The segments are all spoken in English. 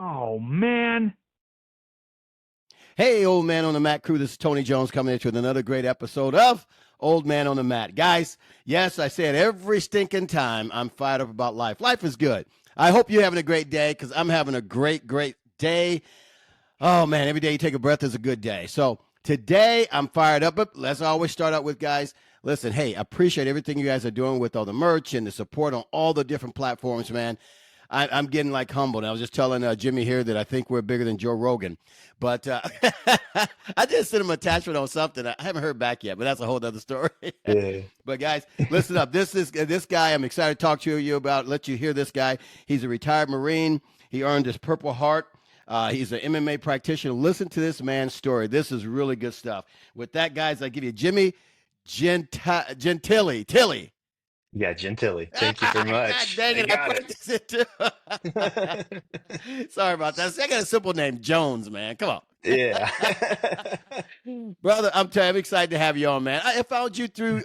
Oh, man. Hey, Old Man on the Mat crew, this is Tony Jones coming at you with another great episode of Old Man on the Mat. Guys, yes, I say it every stinking time. I'm fired up about life. Life is good. I hope you're having a great day because I'm having a great day. Oh, man, every day you take a breath is a good day. So today I'm fired up, but let's always start out with, guys, listen, hey, I appreciate everything you guys are doing with all the merch and the support on all the different platforms, man. I'm getting like humbled. I was just telling Jimmy here that I think we're bigger than Joe Rogan, but I did send him an attachment on something. I haven't heard back yet, but that's a whole other story. Yeah. But guys, listen up. This guy. I'm excited to talk to you about. Let you hear this guy. He's a retired Marine. He earned his Purple Heart. He's an MMA practitioner. Listen to this man's story. This is really good stuff. With that, guys, I give you Jimmy Gentile. Tilly. Yeah, Gentile. Thank you very God much. dang I it, I got practiced it too. Sorry about that. I got a simple name, Jones, man. Come Yeah. on. Brother, I'm excited to have you on, man. I found you through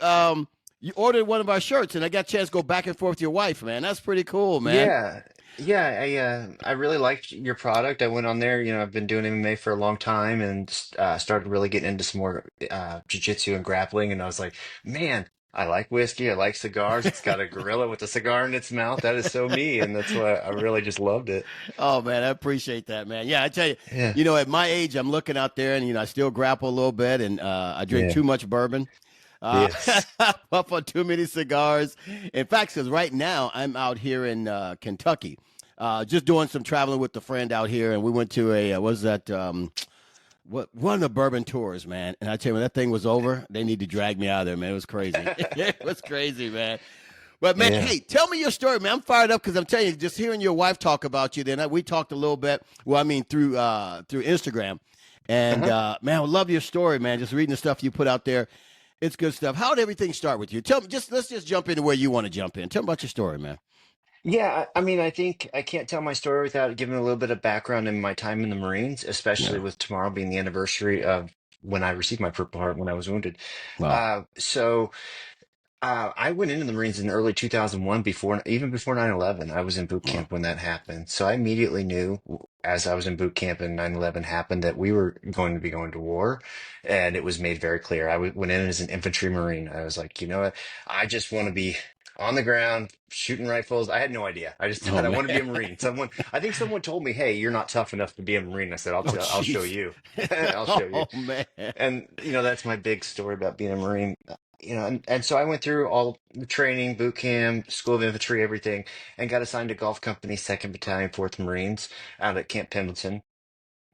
you ordered one of our shirts and I got a chance to go back and forth with your wife, man. That's pretty cool, man. Yeah. Yeah, I really liked your product. I went on there, I've been doing MMA for a long time and started really getting into some more jiu-jitsu and grappling, and I was like, man, I like whiskey, I like cigars. It's got a gorilla with a cigar in its mouth. That is so me, and that's why I really just loved it. Oh man, I appreciate that, man. Yeah, I tell you, Yeah. at my age, I'm looking out there, and I still grapple a little bit, and I drink Yeah. too much bourbon. Uh, Yes. Puff on too many cigars. In fact, because right now I'm out here in Kentucky, just doing some traveling with a friend out here, and we went to a what was that? What one of the bourbon tours, man. And I tell you, when that thing was over, they need to drag me out of there, man. It was crazy. It was crazy, man. But man, Yeah. hey, tell me your story, man. I'm fired up because I'm telling you, just hearing your wife talk about you. Then we talked a little bit. Well, I mean through Instagram, and Uh-huh. man, I love your story, man. Just reading the stuff you put out there, it's good stuff. How did everything start with you? Tell me, let's just jump into where you want to jump in. Tell me about your story, man. Yeah, I mean, I think I can't tell my story without giving a little bit of background in my time in the Marines, especially Yeah. with tomorrow being the anniversary of when I received my Purple Heart when I was wounded. Wow. I went into the Marines in early 2001, even before 9/11. I was in boot Wow. camp when that happened. So I immediately knew as I was in boot camp and 9/11 happened that we were going to be going to war. And it was made very clear. Went in as an infantry Marine. I was like, you know what? I just want to be on the ground shooting rifles. I had no idea. I just Oh thought I man. want to be a Marine. I think someone told me, "Hey, you're not tough enough to be a Marine." I said, Oh I'll show jeez. you. I'll show you." Oh man. And that's my big story about being a Marine. And so I went through all the training, boot camp, School of Infantry, everything, and got assigned to Golf Company, 2nd Battalion, 4th Marines out at Camp Pendleton.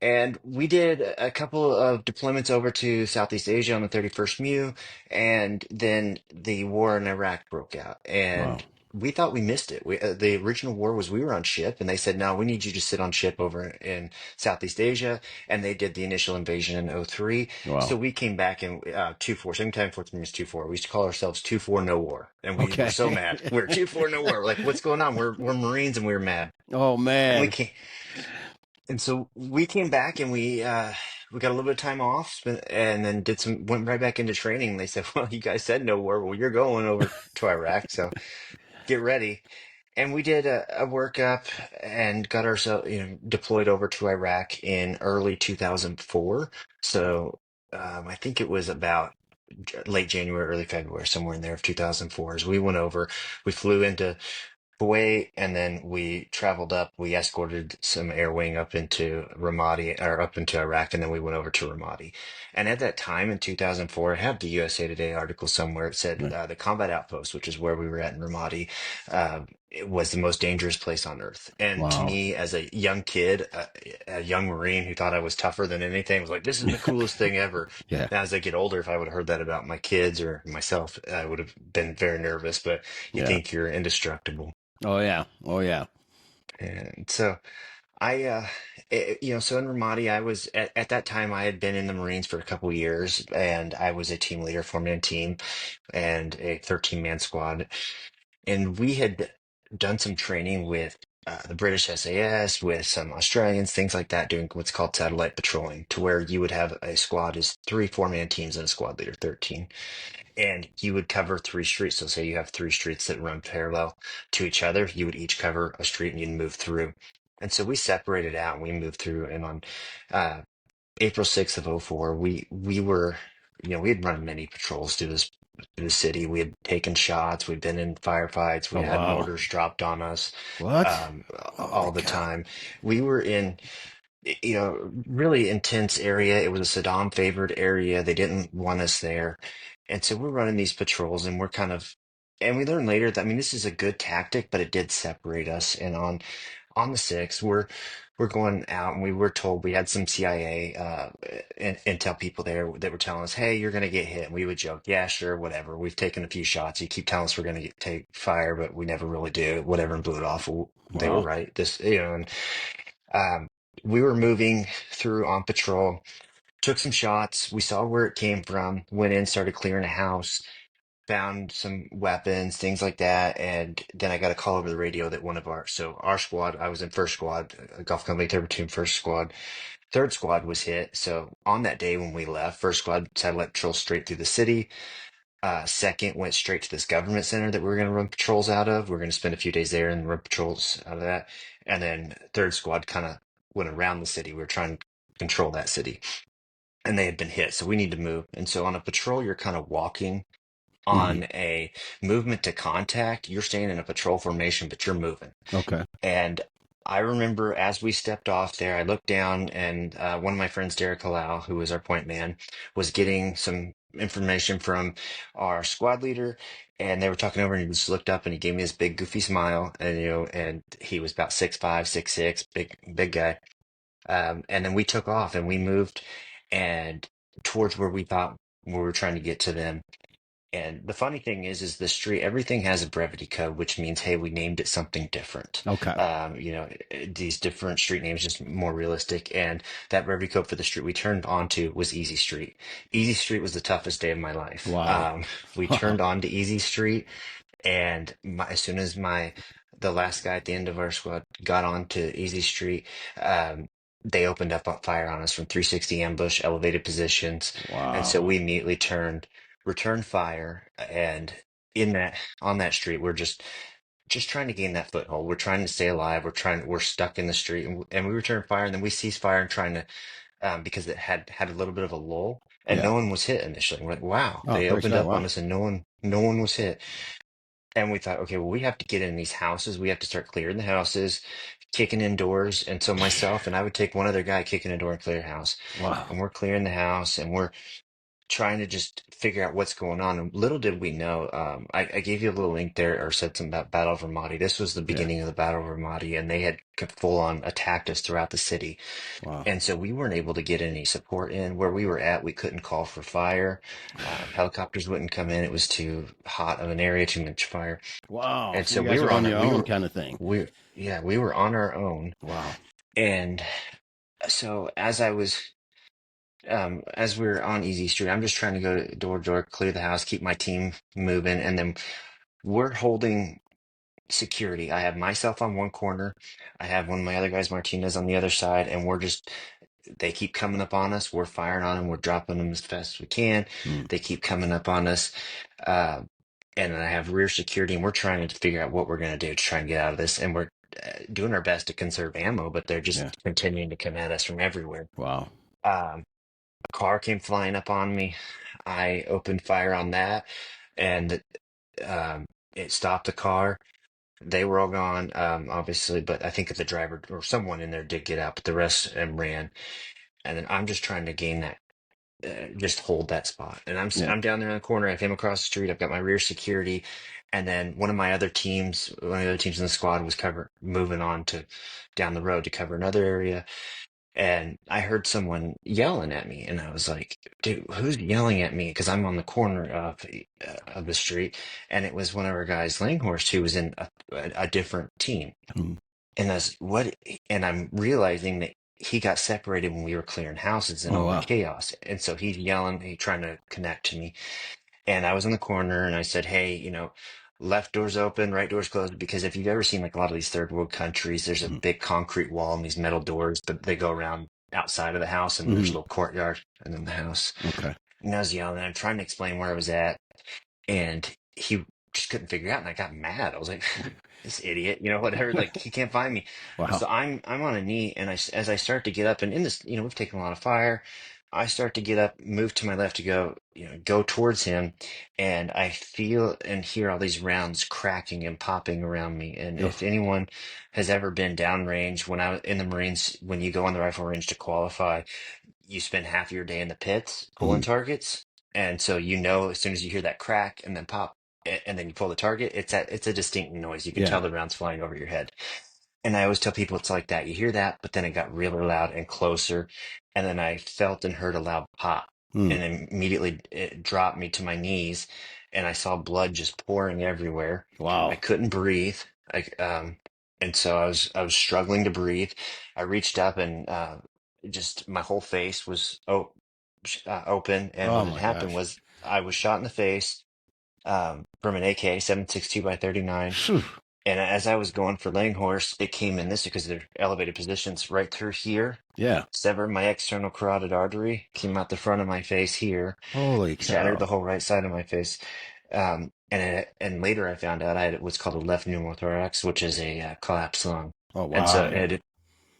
And we did a couple of deployments over to Southeast Asia on the 31st MEU, and then the war in Iraq broke out. Wow. And we thought we missed it. The original war was we were on ship, and they said, "No, we need you to sit on ship over in Southeast Asia." And they did the initial invasion in '03. So Wow. we came back in 2-4, same time 4th Marines 2-4. We used to call ourselves 2-4 no war, and we were Okay. so mad. We're 2-4 no war. We're like, what's going on? We're Marines, and we were mad. Oh And we man. came. And so we came back and we got a little bit of time off and then went right back into training. They said, "Well, you guys said no war. Well, you're going over to Iraq, so get ready." And we did a workup and got ourselves, deployed over to Iraq in early 2004. So I think it was about late January, early February, somewhere in there of 2004. As we went over, we flew into Kuwait, and then we traveled up. We escorted some air wing up into Ramadi or up into Iraq, and then we went over to Ramadi. And at that time in 2004, I have the USA Today article somewhere. It said the combat outpost, which is where we were at in Ramadi, it was the most dangerous place on earth. And to Wow. me, as a young kid, a young Marine who thought I was tougher than anything, was like, "This is the coolest thing ever." Yeah. Now, as I get older, if I would have heard that about my kids or myself, I would have been very nervous. But you Yeah. think you're indestructible. Oh yeah. Oh yeah. And so so in Ramadi, I was at that time I had been in the Marines for a couple years, and I was a team leader for my team and a 13-man squad. And we had done some training with the British SAS, with some Australians, things like that, doing what's called satellite patrolling, to where you would have a squad is 3 4-man teams and a squad leader, 13. And you would cover 3 streets. So say you have 3 streets that run parallel to each other, you would each cover a street and you'd move through. And so we separated out and we moved through. And on uh, April 6th of '04, we were, we had run many patrols through the city. We had taken shots. We'd been in firefights. We Oh had wow. mortars dropped on us What? um, Holy all the cow. time. We were in, really intense area. It was a Saddam favored area. They didn't want us there. And so we're running these patrols and and we learned later that, I mean, this is a good tactic, but it did separate us. And on the 6th, we're going out and we were told we had some CIA intel people there that were telling us, hey, you're going to get hit. And we would joke, yeah, sure, whatever. We've taken a few shots. You keep telling us we're going to take fire, but we never really do, whatever, and blew it off. Well, they were Wow. right. And um, we were moving through on patrol, took some shots. We saw where it came from, went in, started clearing a house, found some weapons, things like that. And then I got a call over the radio that our squad, I was in first squad, Gulf Company Third Platoon, first squad, third squad was hit. So on that day when we left, first squad satellite patrol straight through the city. Second went straight to this government center that we were going to run patrols out of. We are going to spend a few days there and run patrols out of that. And then third squad kind of went around the city. We were trying to control that city, and they had been hit. So we need to move. And so on a patrol, you're kind of walking. Hmm. On a movement to contact, you're staying in a patrol formation, but you're moving. Okay. And I remember as we stepped off there, I looked down and one of my friends, Derek Halal, who was our point man, was getting some information from our squad leader. And they were talking over and he just looked up and he gave me this big goofy smile. And, and he was about 6'5", 6'6", big guy. And then we took off and we moved and towards where we thought we were trying to get to them. And the funny thing is the street, everything has a brevity code, which means, hey, we named it something different. Okay. These different street names, just more realistic. And that brevity code for the street we turned onto was Easy Street. Easy Street was the toughest day of my life. Wow. We Wow. turned on to Easy Street, and as soon as the last guy at the end of our squad got onto Easy Street, they opened up fire on us from 360 ambush, elevated positions. And so Wow. we immediately returned fire. And in that, on that street, we're just trying to gain that foothold. We're trying to stay alive. We're stuck in the street, and we returned fire, and then we ceased fire and trying to, because it had a little bit of a lull, and Yeah. no one was hit initially. We're like, wow, Oh, they praise opened God. up on Wow. us, and no one was hit. And we thought, okay, well, we have to get in these houses. We have to start clearing the houses, kicking in doors. And so myself and I would take one other guy kicking a door and clear a house. Wow. And we're clearing the house and we're trying to just figure out what's going on. And little did we know, I gave you a little link there or said something about Battle of Ramadi. This was the Yeah. beginning of the Battle of Ramadi, and they had full on attacked us throughout the city. Wow. And so we weren't able to get any support in. Where we were at, we couldn't call for fire. Helicopters wouldn't come in. It was too hot of an area, too much fire. Wow. And So so you guys we are were on on it. your own kind of thing. We were on our own. Wow. And so as we were on Easy Street, I'm just trying to go door to door, clear the house, keep my team moving. And then we're holding security. I have myself on one corner. I have one of my other guys, Martinez, on the other side. And they keep coming up on us. We're firing on them. We're dropping them as fast as we can. Hmm. They keep coming up on us. Uh, and I have rear security, and we're trying to figure out what we're going to do to try and get out of this. And we're doing our best to conserve ammo, but they're Yeah. just continuing to come at us from everywhere. Wow. Um, a car came flying up on me. I opened fire on that, and um, it stopped the car. They were all gone, obviously, but I think the driver or someone in there did get out, but the rest ran. And then I'm just trying to gain that, just hold that spot. And Yeah. I'm down there in the corner. I came across the street. I've got my rear security, and then one of the other teams in the squad was moving on to down the road to cover another area. And I heard someone yelling at me, and I was like, "Dude, who's yelling at me?" Because I'm on the corner of the street, and it was one of our guys, Langhorst, who was in a different team. Hmm. And that's what, and I'm realizing that he got separated when we were clearing houses and Oh all the wow. chaos. And so he's yelling, he trying to connect to me. And I was in the corner and I said, hey, left door's open, right door's closed. Because if you've ever seen like a lot of these third world countries, there's a Hmm. big concrete wall and these metal doors, but they go around outside of the house and there's a Hmm. little courtyard and then the house. Okay. And I was yelling, and I'm trying to explain where I was at. And he just couldn't figure it out. And I got mad. I was like, this idiot, whatever, like he can't find me. Wow. So I'm on a knee, and as I start to get up, and in this, we've taken a lot of fire. I start to get up, move to my left to go, go towards him, and I feel and hear all these rounds cracking and popping around me. And Ugh. if anyone has ever been downrange, when I was in the Marines, when you go on the rifle range to qualify, you spend half your day in the pits pulling Mm. targets, and so as soon as you hear that crack and then pop, and then you pull the target, it's a distinct noise. You can Yeah. tell the rounds flying over your head. And I always tell people it's like that. You hear that, but then it got really loud and closer, and then I felt and heard a loud pop, Mm. and immediately it dropped me to my knees, and I saw blood just pouring everywhere. I Wow. couldn't breathe. I and so I was struggling to breathe. I reached up, and just my whole face was open, and Oh what had my happened gosh. was I was shot in the face from an AK 7.62 by 39. Phew. And as I was going for laying horse, it came in this because they're elevated positions right through here, Yeah. severed my external carotid artery, came out the front of my face here, Holy shattered cow. the whole right side of my face. And later I found out I had what's called a left pneumothorax, which is a collapsed lung. Oh And so wow.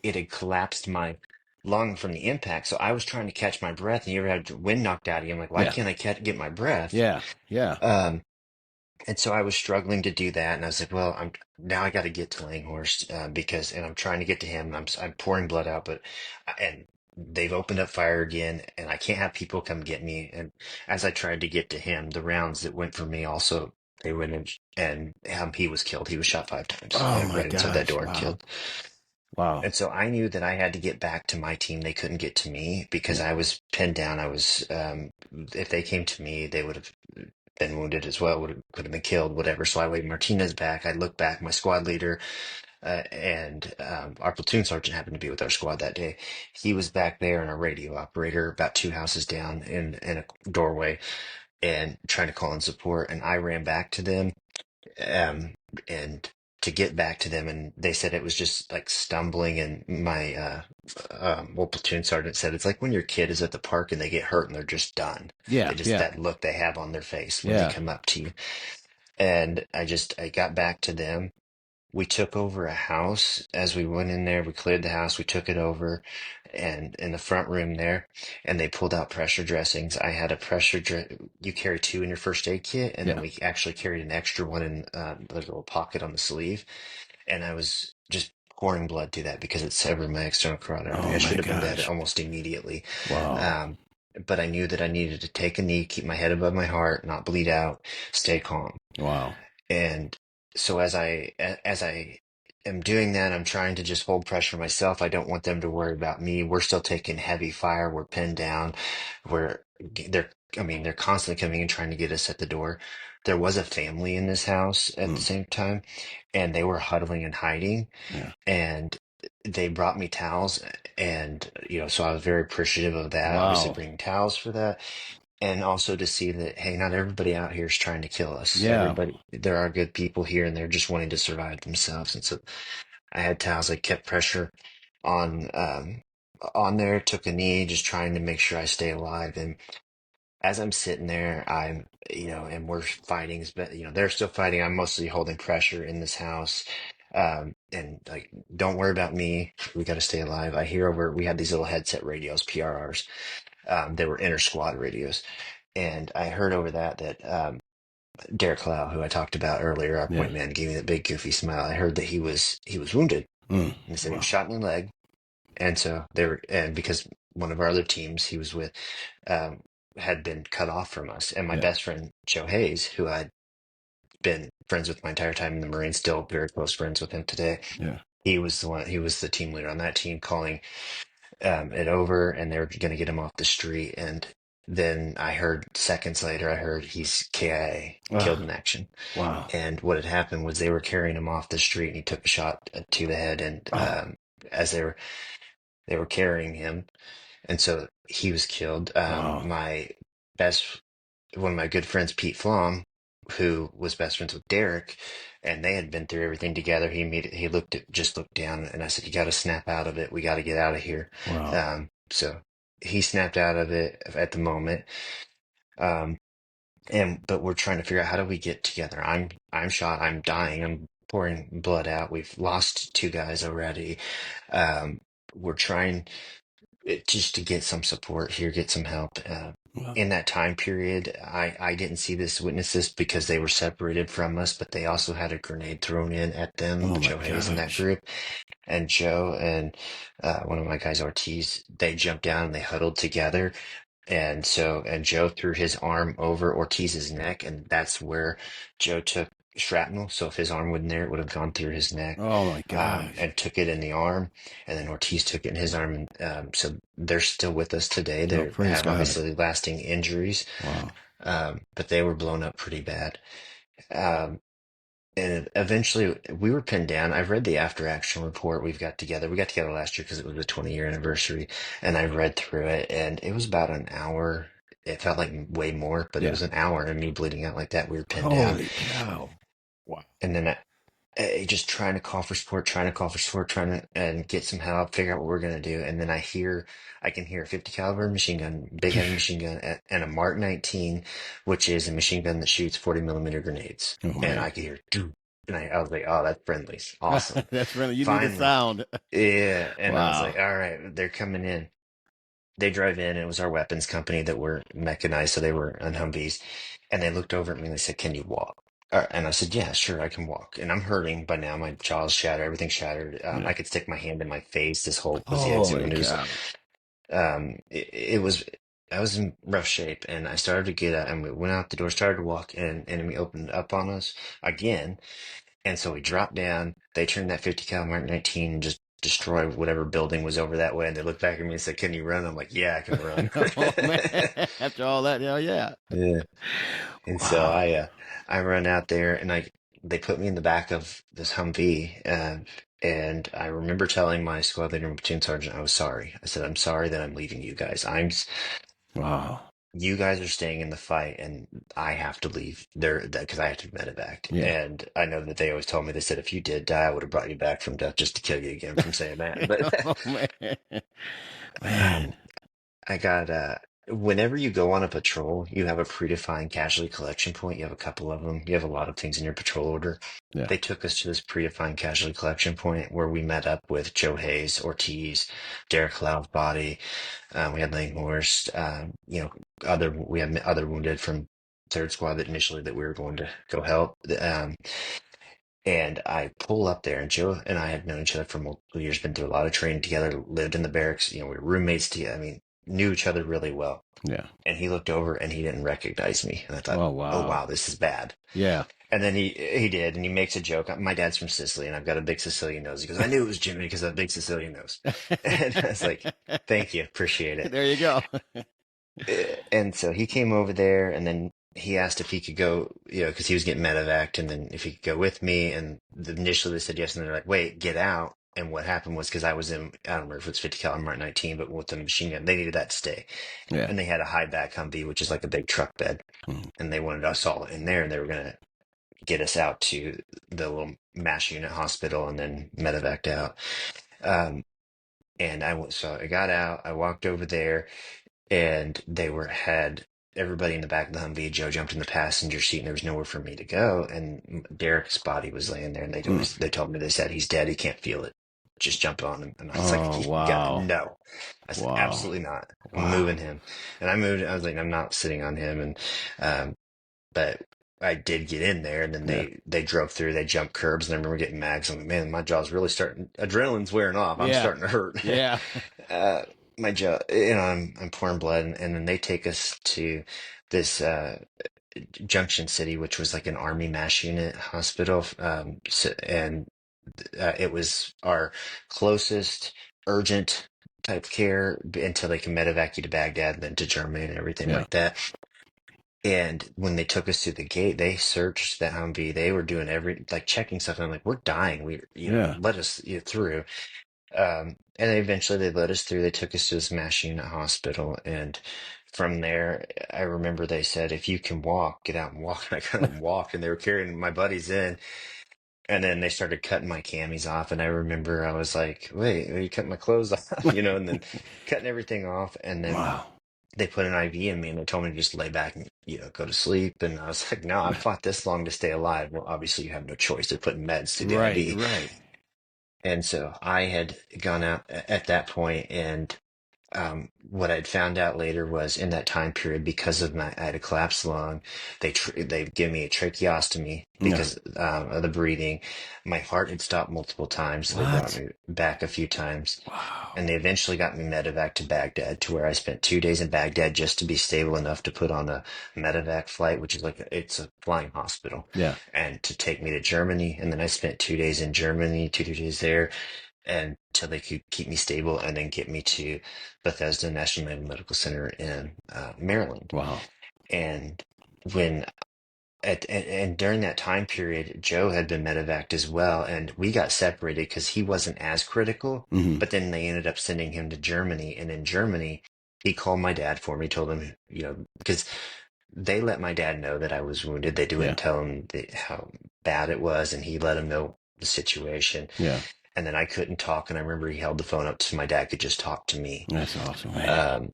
it had collapsed my lung from the impact. So I was trying to catch my breath, and you ever had your wind knocked out of you? I'm like, why Yeah. can't I get my breath? Yeah. Yeah. Um, and so I was struggling to do that, and I was like, "Well, I got to get to Langhorst and I'm trying to get to him. And I'm pouring blood out, and they've opened up fire again, and I can't have people come get me." And as I tried to get to him, the rounds that went for me also they went in, and he was killed. He was shot 5 times Oh my right inside that gosh. door and Wow. killed. Wow. And so I knew that I had to get back to my team. They couldn't get to me because I was pinned down. If they came to me, they would have been wounded as well, could have been killed, whatever. So I laid Martinez back. I looked back, my squad leader, and our platoon sergeant happened to be with our squad that day. He was back there, and a radio operator about two houses down in a doorway and trying to call in support. And I ran back to them, um, and to get back to them, and they said it was just like stumbling. And my platoon sergeant said it's like when your kid is at the park and they get hurt and they're just done. Yeah. They just Yeah. that look they have on their face when they Yeah. come up to you. And I got back to them. We took over a house. As we went in there, we cleared the house, we took it over, and in the front room there, and they pulled out pressure dressings. I had a you carry two in your first aid kit, and then Yeah. we actually carried an extra one in the little pocket on the sleeve. And I was just pouring blood to that because it severed my external carotid artery. Oh I my should have been dead gosh. almost immediately. Wow. Um, but I knew that I needed to take a knee, keep my head above my heart, not bleed out, stay calm. Wow. And so as I am doing that, I'm trying to just hold pressure myself. I don't want them to worry about me. We're still taking heavy fire. We're pinned down. We're they're I mean, they're constantly coming and trying to get us at the door. There was a family in this house at the Mm. same time, and they were huddling and hiding. Yeah. And they brought me towels, and so I was very appreciative of that. Obviously, Wow. bringing towels for that, and also to see that, hey, not everybody out here is trying to kill us. Yeah. There are good people here, and they're just wanting to survive themselves. And so I had towels. I kept pressure on on there, took a knee, just trying to make sure I stay alive. And as I'm sitting there, and we're fighting, but they're still fighting. I'm mostly holding pressure in this house. And like, don't worry about me. We got to stay alive. We had these little headset radios, PRRs. They were inter squad radios. And I heard over that Derek Clow, who I talked about earlier, our Yeah. point man, gave me that big goofy smile. I heard that he was wounded, Mm. and they said he was Wow. shot in the leg. And so and because one of our other teams he was with um, had been cut off from us, and my Yeah. best friend Joe Hayes, who I'd been friends with my entire time in the Marines, still very close friends with him today. Yeah. He was the team leader on that team, calling it over, and they were going to get him off the street. And then I heard seconds later, I heard he's KIA, killed Ah. in action. Wow. And what had happened was they were carrying him off the street, and he took a shot to the head. And Oh. as they were carrying him, and so he was killed. Wow. My best One of my good friends, Pete Flom, who was best friends with Derek, and they had been through everything together. He just looked down, and I said, "You got to snap out of it. We got to get out of here." Wow. So he snapped out of it at the moment. But we're trying to figure out how do we get together. I'm shot. I'm dying. I'm pouring blood out. We've lost two guys already. Um, we're trying just to get some support here, get some help. Well, In that time period, I didn't see this witnesses because they were separated from us, but they also had a grenade thrown in at them, oh my Joe Hayes in that gosh. group, and Joe and one of my guys, Ortiz, they jumped down and they huddled together. And Joe threw his arm over Ortiz's neck, and that's where Joe took shrapnel. So if his arm wasn't there, it would have gone through his neck, Oh my gosh. and took it in the arm. And then Ortiz took it in his arm. And so they're still with us today. Oh, They praise have God. obviously lasting injuries, Wow. but they were blown up pretty bad. Um, and eventually we were pinned down. I've read the after action report we've got together. We got together last year because it was the 20-year anniversary. And I read through it and it was about an hour. It felt like way more, but it Yeah. was an hour and me bleeding out like that. We were pinned down. Holy cow. Wow. And then just trying to call for support, trying to call for support, trying to and get some help, figure out what we're gonna do. And then I can hear a 50 caliber machine gun, big heavy machine gun, and a Mark 19, which is a machine gun that shoots 40 millimeter grenades. Oh And man. I could hear, "Doo." And I was like, oh, that's friendlies, awesome, That's really, you need the finally, sound. yeah. And I was Wow. like, all right, they're coming in. They drive in. It was our weapons company that were mechanized, so they were on Humvees. And they looked over at me and they said, "Can you walk?" And I said, "Yeah, sure, I can walk." And I'm hurting by now. My jaw's shattered, everything's shattered. Yeah. I could stick my hand in my face. This hole was the exit Holy wound. It was, cow. it was. I was in rough shape, and I started to get out, and we went out the door, started to walk, and enemy opened up on us again. And so we dropped down. They turned that 50 cal Mark 19 and just destroy whatever building was over that way. And they looked back at me and said, "Can you run?" I'm like, "Yeah, I can run." Oh man. After all that, hell yeah. Yeah. And so Wow. I run out there and they put me in the back of this Humvee, and I remember telling my squad leader and platoon sergeant I was sorry. I said, "I'm sorry that I'm leaving you guys. Wow. You guys are staying in the fight and I have to leave there because I have to medevac." Yeah. And I know that they always told me, they said, "If you did die, I would have brought you back from death just to kill you again from saying that." But Oh man. um, Man. I got whenever you go on a patrol, you have a predefined casualty collection point. You have a couple of them. You have a lot of things in your patrol order. Yeah. They took us to this predefined casualty collection point where we met up with Joe Hayes, Ortiz, Derek Lau's body. We had Lane Horst, we had other wounded from third squad that initially that we were going to go help. And I pull up there, and Joe and I had known each other for multiple years, been through a lot of training together, lived in the barracks. We were roommates together. I mean, knew each other really well. Yeah. And he looked over and he didn't recognize me. And I thought, Oh oh, wow. wow, this is bad. Yeah. And then he did, and he makes a joke. My dad's from Sicily, and I've got a big Sicilian nose. He goes, "I knew it was Jimmy because of that big Sicilian nose." And I was like, "Thank you, appreciate it." There you go. And so he came over there, and then he asked if he could go, because he was getting medevaced, and then if he could go with me. And initially they said yes, and they're like, "Wait, get out." And what happened was because I was in, I don't remember if it's 50 cal Mark 19, but with the machine gun, they needed that to stay. Yeah. And they had a high back Humvee, which is like a big truck bed, Mm. and they wanted us all in there, and they were gonna get us out to the little MASH unit hospital and then medevaced out. So I got out, I walked over there, and had everybody in the back of the Humvee. Joe jumped in the passenger seat, and there was nowhere for me to go. And Derek's body was laying there, and Mm. they told me, they said, "He's dead. He can't feel it. Just jump on him." And I was like, Oh wow. no." I said, Wow. "Absolutely not. I'm Wow. moving him." And I moved. I was like, "I'm not sitting on him." And but I did get in there, and then Yeah. they drove through. They jumped curbs, and I remember getting mad. I'm like, "Man, my jaw's really starting. Adrenaline's wearing off. I'm Yeah. starting to hurt." Yeah. uh, my jaw, I'm pouring blood, and then they take us to this Junction City, which was like an Army MASH unit hospital, and it was our closest urgent type care until they can medevac you to Baghdad and then to Germany and everything Yeah. like that. And when they took us to the gate, they searched that Humvee. They were doing like checking stuff. And I'm like, "We're dying. Yeah. Let us through." And then eventually they let us through. They took us to this MASH unit hospital. And from there, I remember they said, "If you can walk, get out and walk." And I couldn't walk. And they were carrying my buddies in. And then they started cutting my camis off. And I remember I was like, "Wait, are you cutting my clothes off?" And then cutting everything off. And then Wow. they put an IV in me and they told me to just lay back and, go to sleep. And I was like, no, I've fought this long to stay alive. Well, obviously you have no choice. They're putting meds through the Right, IV. right. And so I had gone out at that point, and what I'd found out later was in that time period, because of I had a collapsed lung, they give me a tracheostomy Yeah. because of the breathing. My heart had stopped multiple times, so they brought What? me back a few times. Wow. And they eventually got me medevac to Baghdad, to where I spent 2 days in Baghdad just to be stable enough to put on a medevac flight, which is it's a flying hospital, Yeah. and to take me to Germany. And then I spent 2 days in Germany, 2 days there, until they could keep me stable and then get me to Bethesda National Naval Medical Center in Maryland. Wow. And when and during that time period, Joe had been medevaced as well, and we got separated because he wasn't as critical. Hmm. But then they ended up sending him to Germany, and in Germany, he called my dad for me, told him, because they let my dad know that I was wounded. They Yeah. didn't tell him how bad it was, and he let him know the situation. Yeah. And then I couldn't talk, and I remember he held the phone up so my dad could just talk to me. That's awesome, man. Um,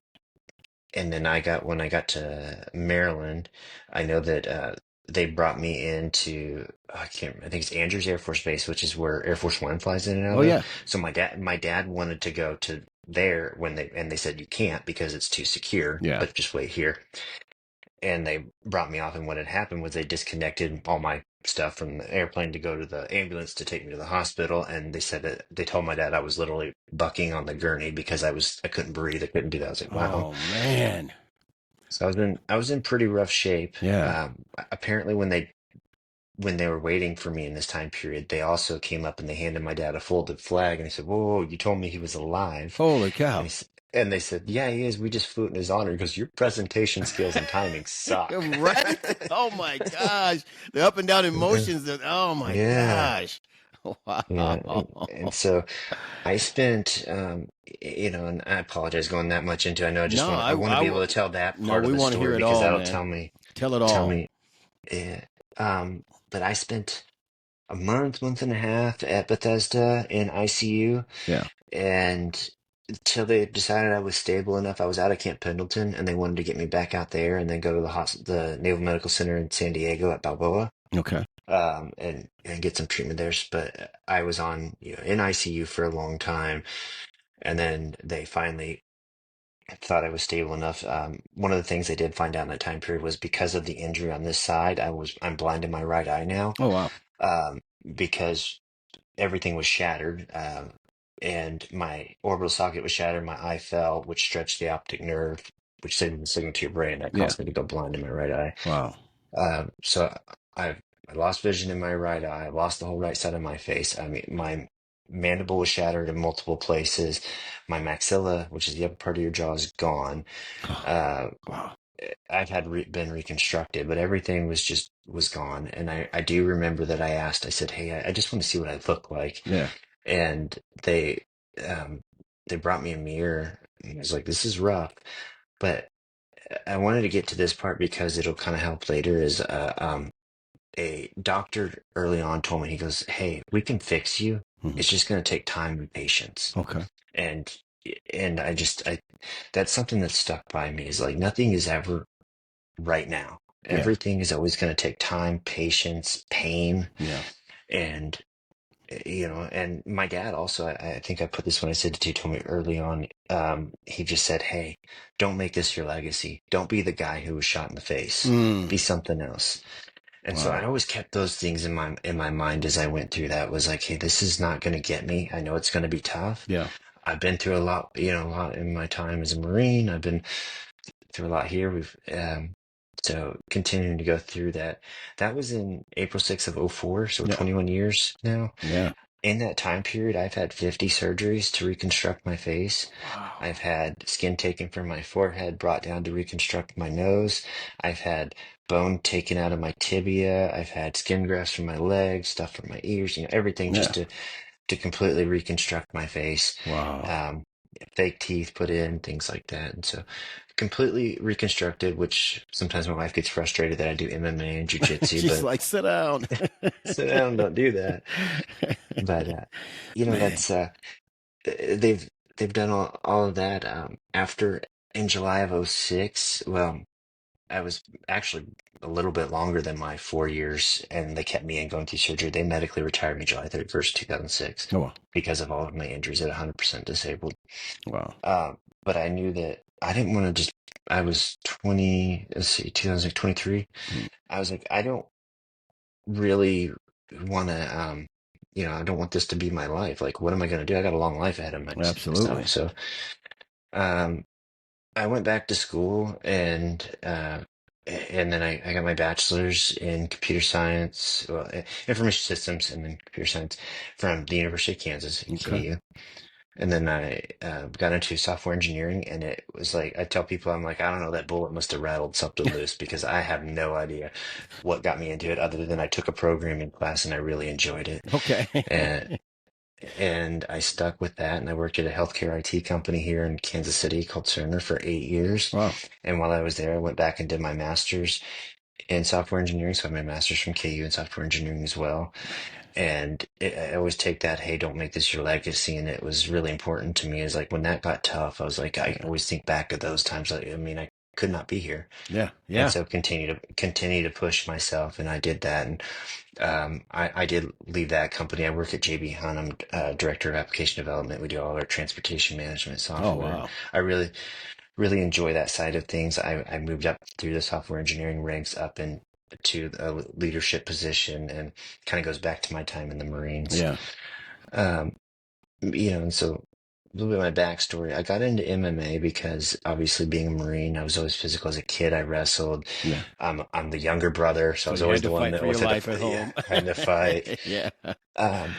and then when I got to Maryland, I know that they brought me into I think it's Andrews Air Force Base, which is where Air Force One flies in and Oh out of. yeah. So my dad wanted to go to there and they said you can't because it's too secure, Yeah. but just wait here. And they brought me off, and what had happened was they disconnected all my stuff from the airplane to go to the ambulance to take me to the hospital. And they said that they told my dad I was literally bucking on the gurney because I couldn't breathe. I couldn't do that. I was like, wow. Oh man. So I was in pretty rough shape. Yeah. Apparently when they were waiting for me in this time period, they also came up and they handed my dad a folded flag, and they said, whoa, whoa, you told me he was alive. Holy And cow. and they said, yeah, he is. We just flew it in his honor because your presentation skills and timing suck. Right? Oh my gosh. The up and down emotions that, oh my Yeah. gosh. Yeah. And Wow. so I spent, and I apologize going that much into. I know No, I want to be able to tell that no, part of we the want to hear story it because all, that'll man. Tell it tell all. me, yeah. But I spent a month and a half at Bethesda in ICU, Yeah. and until they decided I was stable enough. I was out of Camp Pendleton, and they wanted to get me back out there and then go to the Naval Medical Center in San Diego at Balboa, Okay. and get some treatment there. But I was on, in ICU for a long time, and then they finally thought I was stable enough. One of the things they did find out in that time period was because of the injury on this side, I'm blind in my right eye now, Oh wow. um, because everything was shattered, and my orbital socket was shattered. My eye fell, which stretched the optic nerve, which sent the signal to your brain. That Yeah. caused me to go blind in my right eye. Wow. So I lost vision in my right eye. I lost the whole right side of my face. I mean, my mandible was shattered in multiple places. My maxilla, which is the upper part of your jaw, is gone. Oh, Uh, wow. I've been reconstructed, but everything was gone. And I do remember that I said, "Hey, I just want to see what I look like." Yeah. And um, they brought me a mirror. And I was like, "This is rough," but I wanted to get to this part because it'll kind of help later. Is a doctor early on told me, he goes, "Hey, we can fix you. Mhm. It's just going to take time and patience." Okay. And I that's something that stuck by me, is like nothing is ever right now. Yeah. Everything is always going to take time, patience, pain, Yeah. and and my dad also, I think I put this when I said it to you, told me early on, he just said, "Hey, don't make this your legacy. Don't be the guy who was shot in the face. Mm. Be something else." And so I Wow. always kept those things in my mind as I went through that. Was like, hey, this is not going to get me. I know it's going to be tough. Yeah. I've been through a lot in my time as a Marine. I've been through a lot here. So continuing to go through that. That was in April 6th of '04, so Yeah. 21 years now. Yeah. In that time period, I've had 50 surgeries to reconstruct my face. Wow. I've had skin taken from my forehead, brought down to reconstruct my nose. I've had bone taken out of my tibia. I've had skin grafts from my legs, stuff from my ears, everything Yeah. just to completely reconstruct my face. Wow. Um, Fake teeth put in, things like that. And so completely reconstructed, which sometimes my wife gets frustrated that I do MMA and jiu-jitsu, She's but like, sit down. sit down, don't do that. But Man. that's they've done all of that after. in July of '06. Well, I was actually a little bit longer than my 4 years, and they kept me in going through surgery. They medically retired me July 31st, 2006, Oh, wow. because of all of my injuries at 100% disabled. Wow. But I knew that I didn't want to just, I was 20, let's see, 2023. Mm, I was like, I don't really want to, I don't want this to be my life. Like, what am I going to do? I got a long life ahead of myself. absolutely. So, um, I went back to school and then I got my bachelor's in computer science, well, information systems and then computer science from the University of Kansas at Okay. KU. And then I got into software engineering, and it was like, I tell people, I'm like, I don't know, that bullet must have rattled something loose because I have no idea what got me into it other than I took a programming class and I really enjoyed it. Okay. And and I stuck with that, and I worked at a healthcare IT company here in Kansas City called Cerner for 8 years. Wow. And while I was there, I went back and did my master's in software engineering. So I have my master's from KU in software engineering as well. And I always take that, hey, don't make this your legacy. And it was really important to me. Is like when that got tough, I was like, I always think back of those times. Like, I mean, I could not be here. Yeah. And Yeah. so continue to push myself. And I did that. And I did leave that company. I work at JB Hunt. I'm director of application development. We do all our transportation management Oh, software. And wow. I really enjoy that side of things. I moved up through the software engineering ranks up in to a leadership position, and kind of goes back to my time in the Marines. Yeah. Um, and so a little bit of my backstory. I got into MMA because obviously being a Marine, I was always physical as a kid. I wrestled. Yeah. I'm the younger brother, so I So was you had always to the one fight that for your was had life to, at yeah, home. had to fight. Yeah. Um,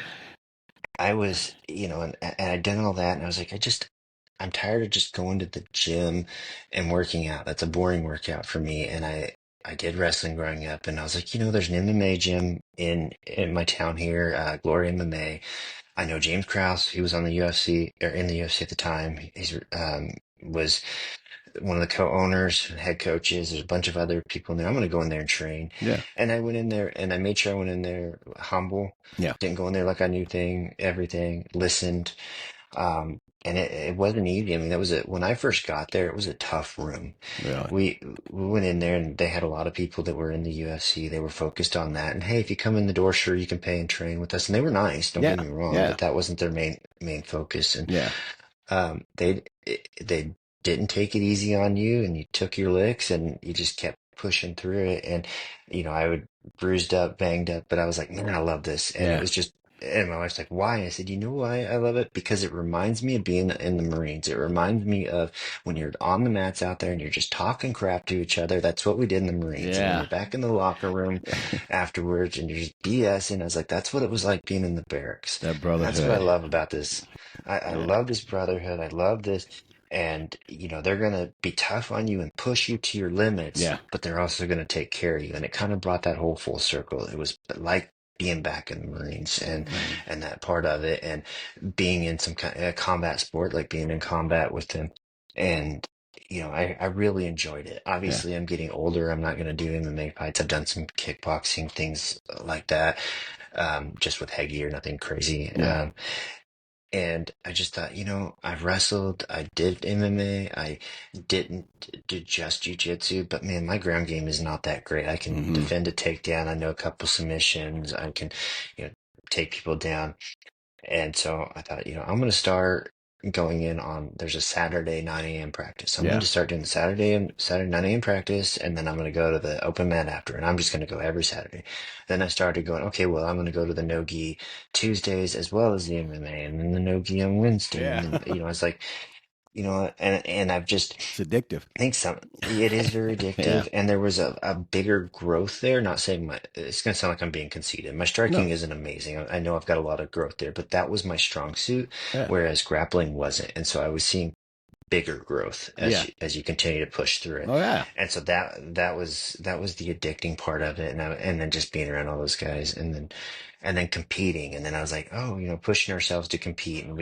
I was, and I'd done all that, and I was like, I'm tired of just going to the gym and working out. That's a boring workout for me. And I did wrestling growing up, and I was like, there's an MMA gym in my town here, Glory MMA. I know James Krause. He was on the UFC or in the UFC at the time. He's was one of the co-owners and head coaches. There's a bunch of other people in there. I'm going to go in there and train. Yeah. And I went in there and I made sure I went in there humble. Yeah. Didn't go in there like I knew everything, listened. And it wasn't easy. I mean, that was it. When I first got there, it was a tough room. Really. We went in there and they had a lot of people that were in the UFC. They were focused on that. And hey, if you come in the door, sure, you can pay and train with us. And they were nice, don't get Yeah. me wrong, Yeah. but that wasn't their main focus. And Yeah. they didn't take it easy on you, and you took your licks, and you just kept pushing through it. And I would bruised up, banged up, but I was like, man, I love this. And it Yeah. was just. And my wife's like, why? I said, you know why I love it? Because it reminds me of being in the Marines. It reminds me of when you're on the mats out there and you're just talking crap to each other. That's what we did in the Marines. And then Yeah. you're back in the locker room afterwards and you're just BSing. I was like, that's what it was like being in the barracks. That And that's what I brotherhood. love about this. I Yeah. love this brotherhood. I love this. And, they're going to be tough on you and push you to your limits, Yeah. but they're also going to take care of you. And it kind of brought that whole full circle. It was like being back in the Marines and that part of it, and being in some kind of combat sport, like being in combat with them. And, I really enjoyed it. Yeah. Obviously, I'm getting older. I'm not going to do MMA fights. I've done some kickboxing things like that, just with headgear, nothing crazy. Yeah. And I just thought, I've wrestled, I did MMA, I didn't do just jiu-jitsu, but man, my ground game is not that great. I can Mm-hmm. defend a takedown. I know a couple submissions. I can, take people down. And so I thought, I'm going to start going in on, there's a Saturday 9 a.m. practice. So I'm going Yeah. to start doing the Saturday 9 a.m. practice, and then I'm going to go to the open mat after, and I'm just going to go every Saturday. Then I started going, okay, well, I'm going to go to the no-gi Tuesdays as well as the MMA, and then the no-gi on Wednesday. Yeah. And then, I was like, and I've just, It's addictive. I think it is very Yeah. addictive, and there was a bigger growth there. Not saying it's going to sound like I'm being conceited. My striking No. isn't amazing. I know I've got a lot of growth there, but that was my strong suit, Yeah. whereas grappling wasn't. And so I was seeing bigger growth Yeah. as you continue to push through it. Oh yeah. And so that was the addicting part of it, and then just being around all those guys, and then competing, and then I was like, oh, pushing ourselves to compete, and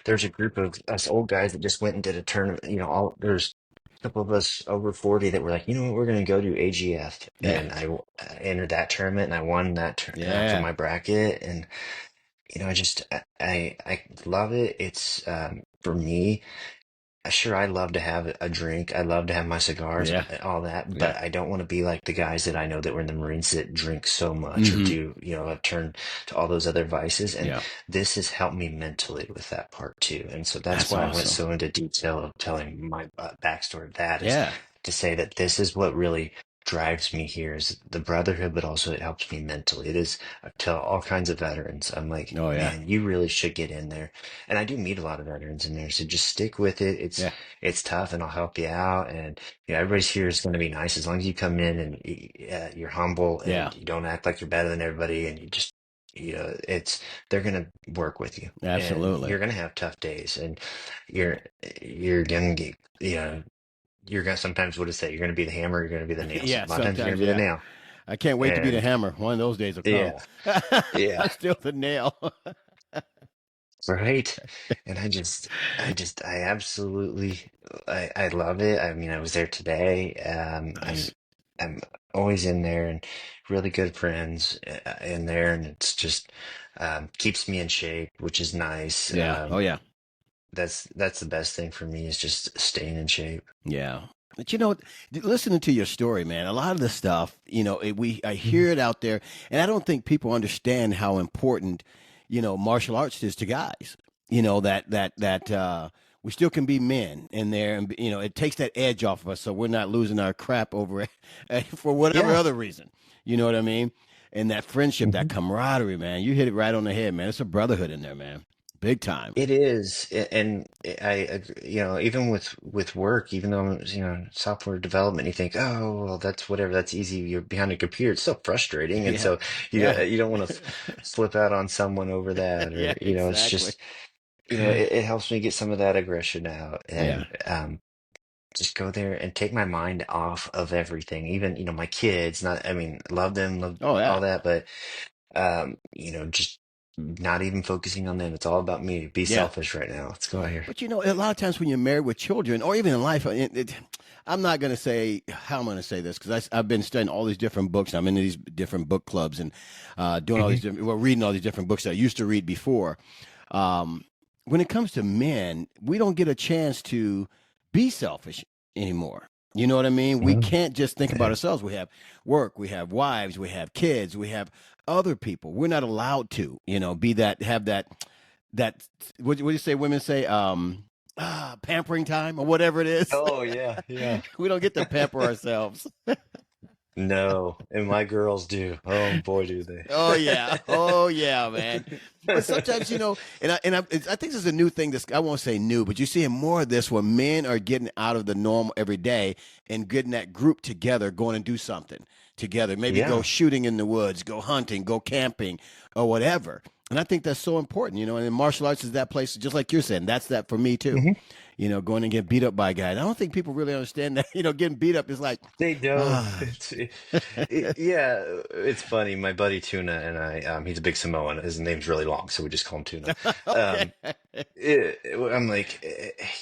there's a group of us old guys that just went and did a tournament. There's a couple of us over 40 that were like, you know what, we're going to go to AGF, Yeah. and I entered that tournament, and I won that for Yeah. my bracket, and I just I love it. It's for me. sure, I love to have a drink. I love to have my cigars, Yeah. all that, Yeah. but I don't want to be like the guys that I know that were in the Marines that drink so much or Mm-hmm. do, have turned to all those other vices. And Yeah. this has helped me mentally with that part too. And so that's That's why I went awesome. so into detail of telling my backstory of that is Yeah. to say that this is what really drives me here is the brotherhood, but also it helps me mentally. It is, I tell all kinds of veterans, I'm like, Oh, yeah. man, you really should get in there. And I do meet a lot of veterans in there. So just stick with it. Yeah. It's tough and I'll help you out. And everybody's here is going to be nice as long as you come in and you're humble Yeah. and you don't act like you're better than everybody. And you just, they're going to work with you and Absolutely. you're going to have tough days and you're, you're going to get, you're going to sometimes, what is that? You're going to be the hammer, you're going to be the nail. So Yeah. a lot of times you're going Sometimes, to be the yeah. nail. I can't wait to be the And hammer. One of those days will come. yeah, yeah. I'm still the nail. Right. And I absolutely, I love it. I mean, I was there today. Nice. I'm always in there and really good friends in there. And it's just, keeps me in shape, which is nice. Yeah. Oh, yeah. That's the best thing for me is just staying in shape. Yeah. But listening to your story, man, a lot of the stuff, I Mhm. hear it out there, and I don't think people understand how important, martial arts is to guys. That we still can be men in there, and it takes that edge off of us, so we're not losing our crap over it for whatever Yeah. other reason. You know what I mean? And that friendship, that Mhm. camaraderie, man, you hit it right on the head, man. It's a brotherhood in there, man, big time. It is, and I agree, even with work, even though I'm, software development, you think, oh, well, that's whatever, that's easy. You're behind a computer. It's so frustrating, and Yeah. so Yeah. you don't want to flip out on someone over that, Yeah. or it's Exactly. just, it helps me get some of that aggression out, Yeah. and just go there and take my mind off of everything. Even, my kids, not, I mean, love them, love Oh all yeah. that, but just not even focusing on them. It's all about me. Be Yeah. selfish right now. Let's go out here. But a lot of times when you're married with children, or even in life, I'm not going to say how I'm going to say this because I've been studying all these different books. I'm in these different book clubs and doing all Hmm. these reading all these different books that I used to read before. Um, when it comes to men, we don't get a chance to be selfish anymore. You know what I mean? We Mm, can't just think about yeah. ourselves. We have work, we have wives, we have kids, we have other people. We're not allowed to, be that, have that what do you say women say pampering time or whatever it is. Oh yeah, yeah. We don't get to pamper ourselves. No, and my girls do. Oh boy, do they. Oh yeah, man. But sometimes I think this is a new thing. This I won't say new, but you see more of this where men are getting out of the norm every day and getting that group together, going and do something together. Maybe go Yeah. shooting in the woods, go hunting, go camping, or whatever. And I think that's so important, And martial arts is that place, just like you're saying. That's that for me too. Hmm. Going and get beat up by guys. I don't think people really understand that. Getting beat up is like, They don't. ah, Yeah, it's funny. My buddy Tuna and I, he's a big Samoan. His name's really long, so we just call him Tuna. okay. Um, I'm like,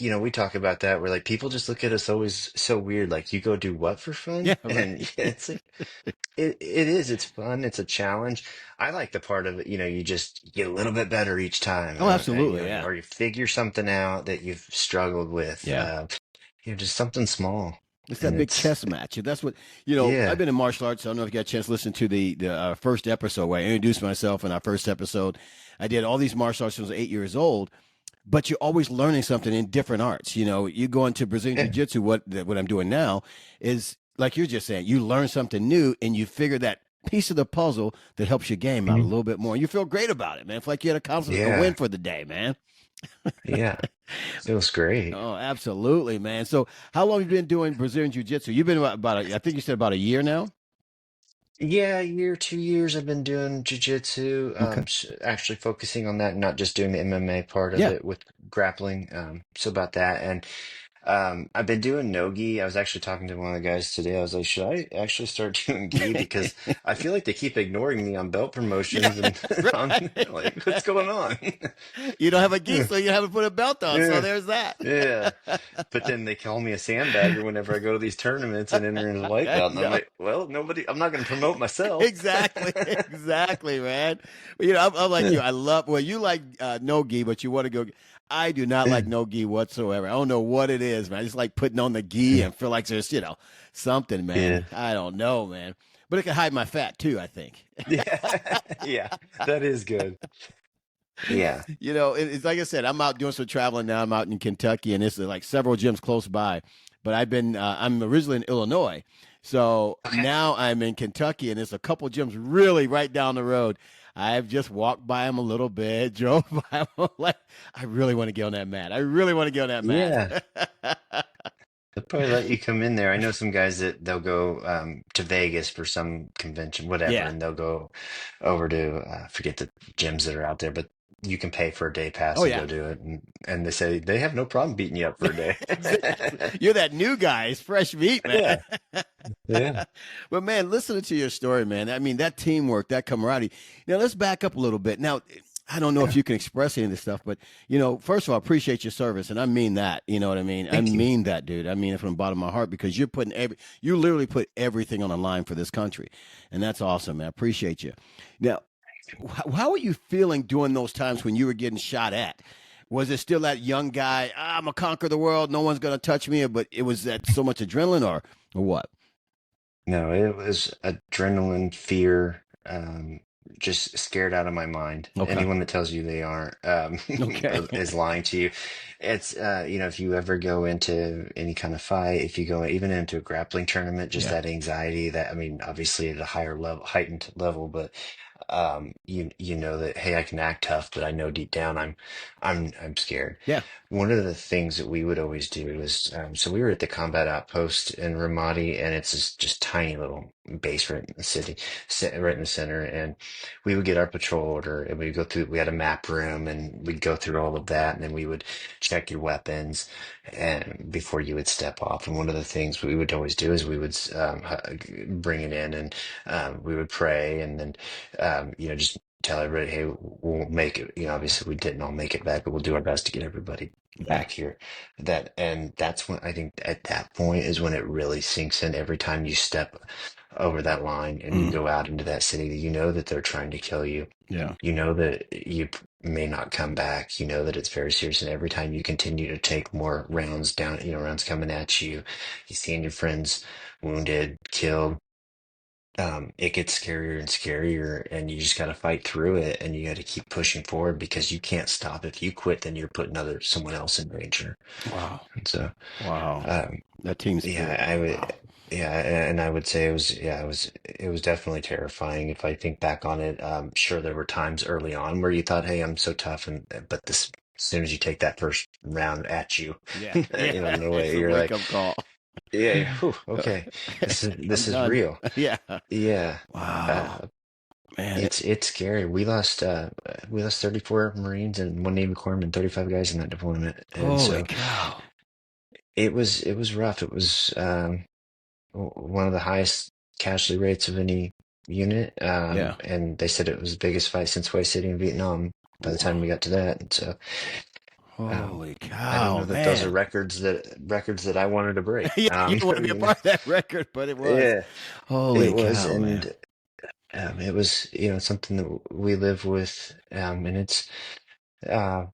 we talk about that. We're like, people just look at us always so weird. Like, you go do what for fun? Yeah, And right. it's like, it is. It's fun. It's a challenge. I like the part of it, you just get a little bit better each time, Oh, absolutely. Yeah. or you figure something out that you've struggled with. Yeah. Just something small. It's that And big chess match. That's what I've yeah. been in martial arts. I don't know if you got a chance to listen to the first episode where I introduced myself in our first episode. I did all these martial arts when I was 8 years old, but you're always learning something in different arts. You go into Brazilian Yeah. Jiu-Jitsu. What I'm doing now is like you're just saying. You learn something new and you figure that piece of the puzzle that helps your game out a Mhm. little bit more. You feel great about it, man. It's like you had a win Yeah. for the day, man. Yeah. Feels great. Oh, absolutely, man. So, how long have you been doing Brazilian Jiu Jitsu? You've been I think you said about a year now. Yeah, a year, 2 years I've been doing jujitsu, Okay. actually focusing on that, not just doing the MMA part of Yeah. it with grappling. So about that. And I've been doing no-gi. I was actually talking to one of the guys today. I was like, should I actually start doing gi? Because I feel like they keep ignoring me on belt Yeah. promotions and on like, Right. what's going on? You don't have a gi, so you haven't put a belt on. So Yeah, there's that. yeah. But then they call me a sandbagger whenever I go to these tournaments and enter into white I belt. And I'm know. like, well, I'm not going to promote myself. Exactly, exactly, man. I'm like you. I love you like no gi, but you want to go. I do not like no gi whatsoever. I don't know what it is, man. I just like putting on the gi and feel like there's, something, man. Yeah. I don't know, man. But it can hide my fat too, I think. Yeah. Yeah. That is good. Yeah. It's like I said, I'm out doing some traveling now. I'm out in Kentucky, and there's like several gyms close by. But I'm originally in Illinois. So Okay. now I'm in Kentucky, and there's a couple gyms really right down the road. I've just walked by them a little bit, drove by them. Like, I really want to get on that mat. I really want to get on that Yeah. mat. They'll probably let you come in there. I know some guys that they'll go to Vegas for some convention, whatever, Yeah. and they'll go over to forget the gyms that are out there, but you can pay for a day pass Oh, and yeah. go do it. And they say they have no problem beating you up for a day. Exactly. You're that new guy. It's fresh meat, man. Yeah. Yeah. But man, listening to your story, man, I mean, that teamwork, that camaraderie. Now, let's back up a little bit. Now, I don't know if you can express any of this stuff, but first of all, I appreciate your service, and I mean that. You know what I mean? I Thank you. mean that, dude. I mean it from the bottom of my heart because you literally put everything on the line for this country, and that's awesome, man. I appreciate you. Now, how were you feeling during those times when you were getting shot at? Was it still that young guy? I'm gonna conquer the world. No one's gonna touch me. But it was that so much adrenaline, or what? No, it was adrenaline, fear, just scared out of my mind. Okay. Anyone that tells you they aren't Okay. is lying to you. It's if you ever go into any kind of fight, if you go even into a grappling tournament, just Yeah. that anxiety that I mean, obviously at a higher level, heightened level, but you know that hey, I can act tough, but I know deep down I'm scared. Yeah. One of the things that we would always do is, so we were at the combat outpost in Ramadi, and it's this just tiny little base right in the city, right in the center. And we would get our patrol order, and we'd go through. We had a map room, and we'd go through all of that, and then we would check your weapons, and before you would step off. And one of the things we would always do is we would bring it in, and we would pray, and then just tell everybody, hey, we'll make it. Obviously we didn't all make it back, but we'll do our best to get everybody Yeah. back here. And that's when I think at that point is when it really sinks in. Every time you step over that line and you Mm. go out into that city, you know that they're trying to kill you. Yeah. You know that you may not come back. You know that it's very serious. And every time you continue to take more rounds down, rounds coming at you, you seeing your friends wounded, killed, it gets scarier and scarier, and you just got to fight through it, and you got to keep pushing forward because you can't stop. If you quit, then you're putting someone else in danger. Wow. And so, Wow. um, That team yeah, spirit, I man. would, Wow. yeah, and I would say it was definitely terrifying. If I think back on it, sure, there were times early on where you thought, hey, I'm so tough, but as soon as you take that first round at you, Yeah. Yeah. no It's way, a you're wake like, up call. yeah, whew, okay, this I'm is done. real. Yeah. Yeah. Wow. Uh, Man. it's scary. We lost 34 Marines and one Navy Corpsman, 35 guys in that deployment, and Holy so cow. it was rough. It was one of the highest casualty rates of any unit, Yeah. and they said it was the biggest fight since Way City in Vietnam. By the time we got to that, and so um, Holy I don't cow, know that those are man. records that I wanted to break. Yeah, you don't want to be a part of that record, but it was. Yeah, it Holy was, cow, man. and it was something that we live with, and it's. Uh,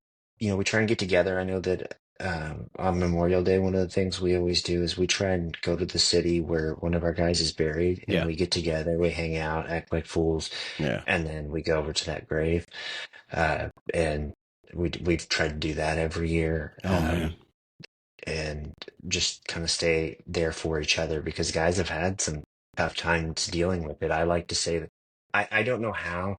we try and get together. I know that on Memorial Day, one of the things we always do is we try and go to the city where one of our guys is buried, and Yeah. we get together, we hang out, act like fools, Yeah. and then we go over to that grave. And we've tried to do that every year, Oh, man. and just kind of stay there for each other because guys have had some tough times dealing with it. I like to say that I don't know how.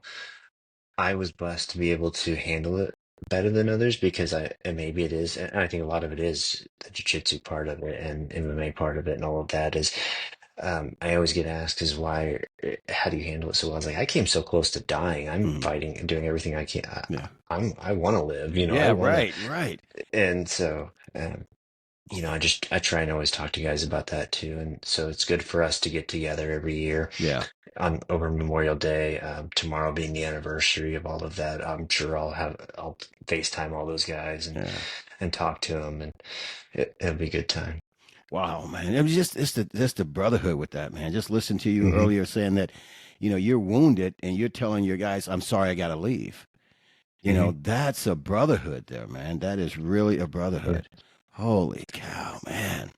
I was blessed to be able to handle it better than others because and maybe it is, and I think a lot of it is the jiu-jitsu part of it and MMA part of it and all of that is, I always get asked is why, how do you handle it so well? I was like, I came so close to dying. I'm Mm. fighting and doing everything I can. Yeah. I want to live, I Yeah, want to, right, right. and so, I try and always talk to guys about that too. And so it's good for us to get together every year Yeah. on over Memorial Day, tomorrow being the anniversary of all of that. I'm sure I'll FaceTime all those guys Yeah. and talk to them, and it'll be a good time. Wow, man. It was just the brotherhood with that, man. Just listen to you Hmm. earlier saying that, you're wounded and you're telling your guys, I'm sorry, I gotta leave. Hmm. That's a brotherhood there, man. That is really a Yeah. brotherhood. Holy cow, man.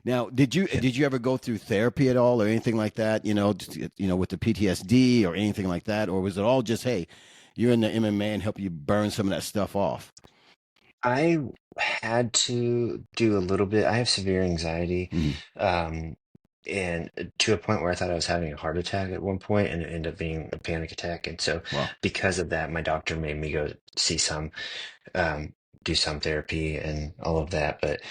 Now, Yeah. did you ever go through therapy at all or anything like that? With the PTSD or anything like that, or was it all just, hey, you're in the MMA and help you burn some of that stuff off? I had to do a little bit. I have severe anxiety, Mhm. um, and to a point where I thought I was having a heart attack at one point, and it ended up being a panic attack. And so, Well, because of that, my doctor made me go see um, do some therapy and all of that. But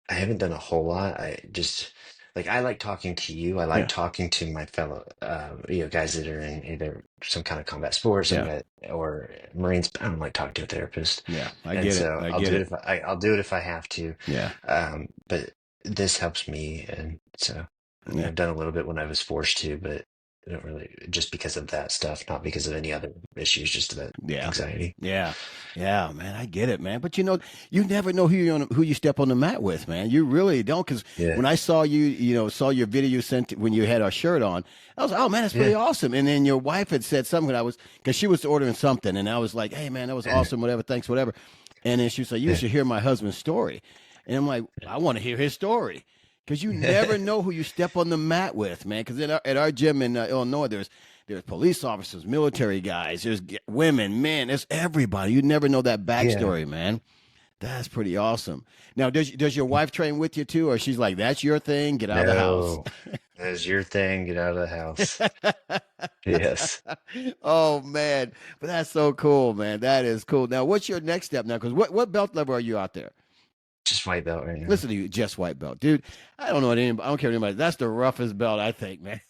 I haven't done a whole lot. I just like I like talking to you. I like yeah, talking to my fellow, guys that are in either some kind of combat sport, some yeah, guy or Marines. I don't like talking to a therapist, yeah. I and get it. so I I'll get do it it. if I'll do it if I have to. Yeah, But this helps me, and so I mean yeah. I've done a little bit when I was forced to, but I don't really just because of that stuff, not because of any other issues, just that Yeah. anxiety. Yeah. Yeah, man, I get it, man. But you never know who you step on the mat with, man. You really don't. Because Yeah, when I saw saw your video you sent when you had our shirt on, I was like, oh man, that's pretty yeah, awesome. And then your wife had said something. Because she was ordering something, and I was like, hey man, that was yeah, awesome. Whatever, thanks, whatever. And then she was like, you yeah. should hear my husband's story. And I'm like, I want to hear his story. Because you never know who you step on the mat with, man. Because at our gym in Illinois, there's police officers, military guys, there's women, men, there's everybody. You never know that Yeah. backstory, man. That's pretty awesome. Now, does your wife train with you too, or she's like, "That's your thing, get out of the house"? No, that's your thing. Get out of the house. Yes. Oh man, but that's so cool, man. That is cool. Now, what's your next step now? Because what belt level are you out there? Just white belt right now. Listen to you, just white belt, dude. I don't know what anybody. I don't care what anybody. That's the roughest belt I think, man.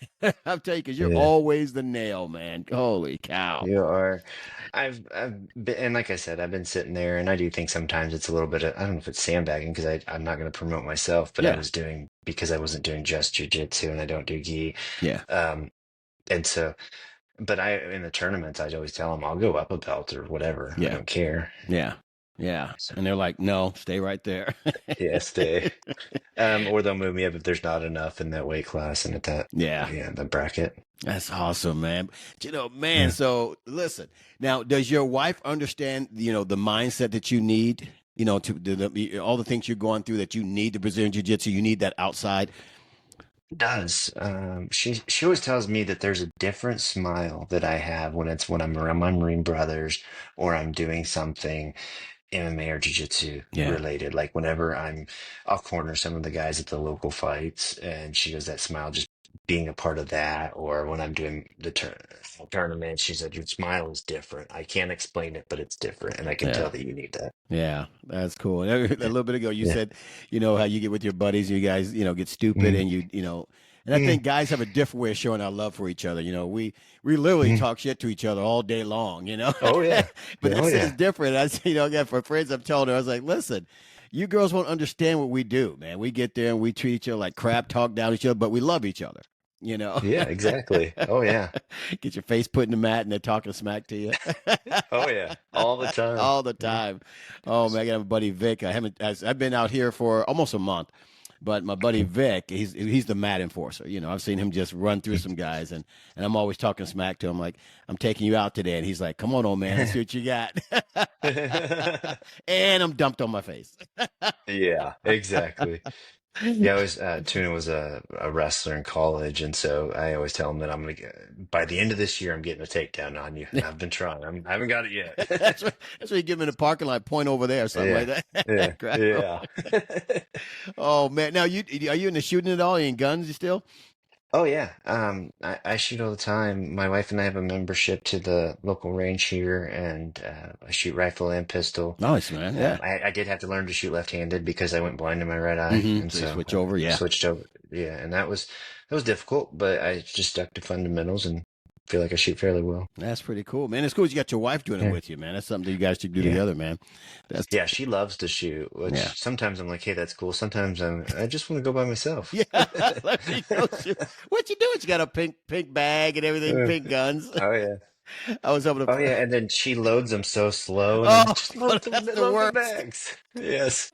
I'm telling you, because you're Yeah. always the nail, man. Holy cow. You are. I've been, and like I said, I've been sitting there, and I do think sometimes it's a little bit of, I don't know if it's sandbagging because I'm not going to promote myself, but I Yeah, was doing because I wasn't doing just jujitsu and I don't do gi. yeah, Um, and so, but in the tournaments, I'd always tell them I'll go up a belt or whatever. I yeah, don't care. yeah, yeah. So, And they're like, no, stay right there. yeah, stay. Or they'll move me up if there's not enough in that weight class and at that, Yeah, yeah, the bracket. that's awesome, man. Man, Yeah. so listen, now, does your wife understand, the mindset that you need, all the things you're going through that you need the Brazilian Jiu Jitsu, you need that outside? Does. She always tells me that there's a different smile that I have when I'm around my Marine brothers or I'm doing something MMA or Jiu-Jitsu Yeah, related. Like whenever I'll corner some of the guys at the local fights, and she does that smile just being a part of that. Or when I'm doing the tournament, she said, "Your smile is different. I can't explain it, but it's different, and I can tell yeah. that you need that." Yeah, that's cool. And a Yeah. little bit ago, you Yeah. said, how you get with your buddies, you guys, get stupid, Mhm. and and I think Mhm. guys have a different way of showing our love for each other. We literally Mhm. talk shit to each other all day long, Oh yeah. but Oh this is yeah. different. Again, for friends, I've told her, I was like, listen, you girls won't understand what we do, man. We get there and we treat each other like crap, talk down each other, but we love each other, you know. Yeah, exactly. Oh yeah. Get your face put in the mat and they're talking smack to you. Oh yeah. All the time. All the Yeah. time. Oh man, I got a buddy Vic. I've been out here for almost a month, but my buddy Vic, he's the mat enforcer. I've seen him just run through some guys, and I'm always talking smack to him, like, I'm taking you out today, and he's like, come on, old man, let's see what you got. And I'm dumped on my face. Yeah, exactly. Yeah, I was Tuna was a wrestler in college, and so I always tell him that I'm gonna get by the end of this year I'm getting a takedown on you, and I've been trying. I haven't got it that's yet. what that's what you give him in the parking lot, point over there, or something like Yeah, yeah, that. Grab him. yeah. Oh man, now are you into shooting at all? Are you in guns? You still? Oh yeah. I shoot all the time. My wife and I have a membership to the local range here, and I shoot rifle and pistol. Nice, man. Yeah. I did have to learn to shoot left-handed because I went blind in my right eye, and So you so switch over, yeah. switched over. Yeah, and that was difficult, but I just stuck to fundamentals and feel like I shoot fairly well. That's pretty cool, man. It's cool you got your wife doing it Yeah, with you, man. That's something that you guys should do yeah, together, man. That's yeah. She loves to shoot, yeah. which sometimes I'm like, hey, that's cool. Sometimes I just want to go by myself. Yeah. Let me go shoot. What you doing? She got a pink bag and everything, Uh, pink guns. Oh yeah. I was able Oh to. yeah, and then she loads them so slow, and I'm Oh, just that's the load the worst. bags. Yes,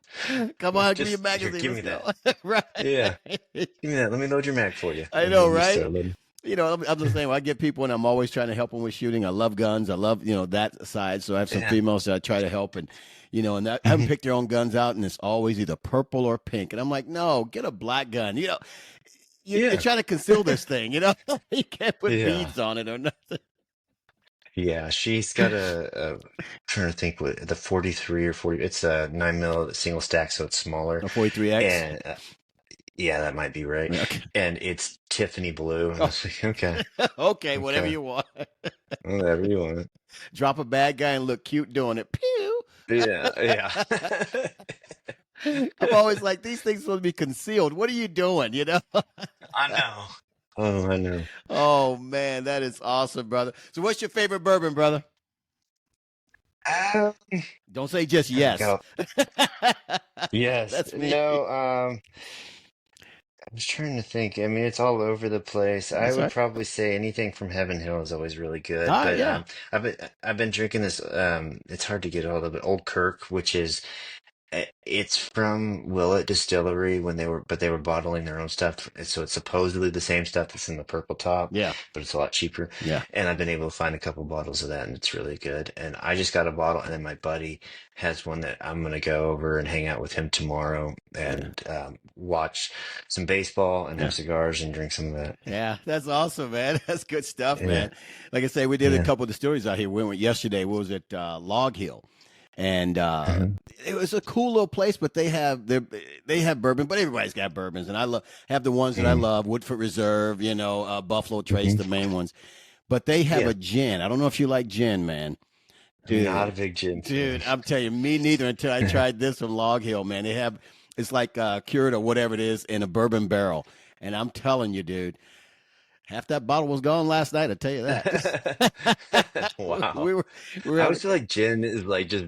Come on, give me your just here, magazine. give Let's me go. that. Right. Yeah, give me that. Let me load your mag for you. I And know, then you right? start loading. I'm the same. I get people, and I'm always trying to help them with shooting. I love guns. I love that side. So I have some Yeah. females that I try to help, and have them Mhm. pick their own guns out, and it's always either purple or pink. And I'm like, no, get a black gun. You're Yeah. trying to conceal this thing. You can't put Yeah. beads on it or nothing. Yeah. She's got trying to think what the 43 or 40. It's a 9 mil single stack, so it's smaller. A 43X. And yeah, that might be right. Okay. And it's Tiffany blue. And I Oh, was like, okay, okay, whatever okay, you want. whatever you want. Drop a bad guy and look cute doing it. Pew. Yeah. Yeah. I'm always like, these things supposed to be concealed. What are you doing? I know. Oh, I know. Oh man, that is awesome, brother. So what's your favorite bourbon, brother? Um, Don't say just I yes. got yes. That's me. No, I was trying to think. I mean, it's all over the place. I That's would right. probably say anything from Heaven Hill is always really good. Ah, But yeah. I've been drinking this. It's hard to get a hold of it. Old Kirk, which is it's from Willet Distillery but they were bottling their own stuff. So it's supposedly the same stuff that's in the purple top, Yeah. but it's a lot cheaper. Yeah. And I've been able to find a couple bottles of that, and it's really good. And I just got a bottle, and then my buddy has one that I'm gonna go over and hang out with him tomorrow Yeah. and watch some baseball and Yeah. have cigars and drink some of that. Yeah. That's awesome, man. That's good stuff, Yeah, man. Like I say, we did a yeah. couple of distilleries out here. We went yesterday. What was it? Log Hill. And Hmm. it was a cool little place, but they have bourbon, but everybody's got bourbons, and I have the ones that I Hmm. love: Woodford Reserve, Buffalo Trace, Hmm. the main ones. But they have Yeah, a gin. I don't know if you like gin, man. I'm not a Dude, big gin fan. dude, I'm telling you, me neither until I tried this from Log Hill, man. It's like cured or whatever it is in a bourbon barrel, and I'm telling you, dude, half that bottle was gone last night. I tell you that. Wow. we were we were I having always feel like gin is like just